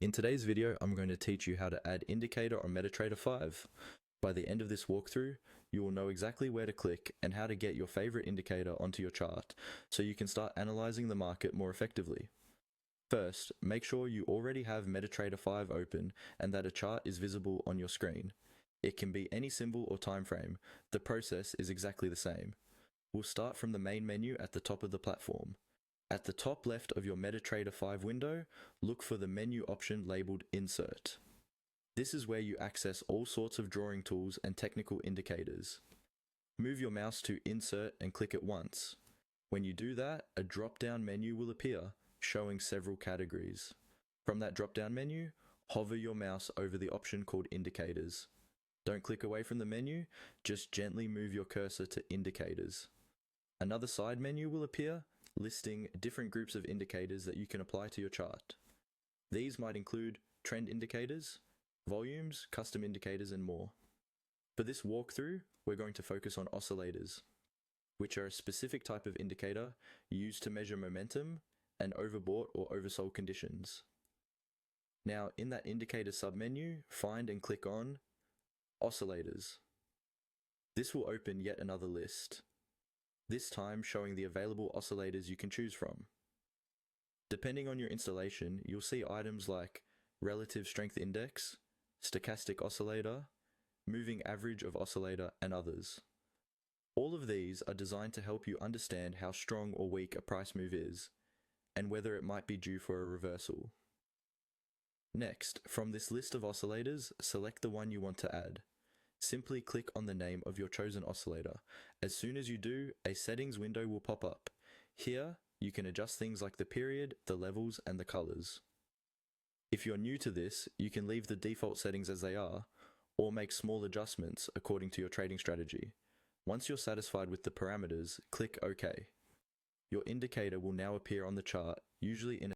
In today's video, I'm going to teach you how to add indicator on MetaTrader 5. By the end of this walkthrough, you will know exactly where to click and how to get your favorite indicator onto your chart, so you can start analyzing the market more effectively. First, make sure you already have MetaTrader 5 open and that a chart is visible on your screen. It can be any symbol or time frame. The process is exactly the same. We'll start from the main menu at the top of the platform. At the top left of your MetaTrader 5 window, look for the menu option labeled Insert. This is where you access all sorts of drawing tools and technical indicators. Move your mouse to Insert and click it once. When you do that, a drop-down menu will appear, showing several categories. From that drop-down menu, hover your mouse over the option called Indicators. Don't click away from the menu, just gently move your cursor to Indicators. Another side menu will appear, listing different groups of indicators that you can apply to your chart. These might include trend indicators, volumes, custom indicators, and more. For this walkthrough, we're going to focus on oscillators, which are a specific type of indicator used to measure momentum and overbought or oversold conditions. Now, in that indicator submenu, find and click on Oscillators. This will open yet another list, this time showing the available oscillators you can choose from. Depending on your installation, you'll see items like Relative Strength Index, Stochastic Oscillator, Moving Average of Oscillator, and others. All of these are designed to help you understand how strong or weak a price move is, and whether it might be due for a reversal. Next, from this list of oscillators, select the one you want to add. Simply click on the name of your chosen oscillator. As soon as you do, a settings window will pop up. Here, you can adjust things like the period, the levels, and the colors. If you're new to this, you can leave the default settings as they are, or make small adjustments according to your trading strategy. Once you're satisfied with the parameters, click OK. Your indicator will now appear on the chart, usually in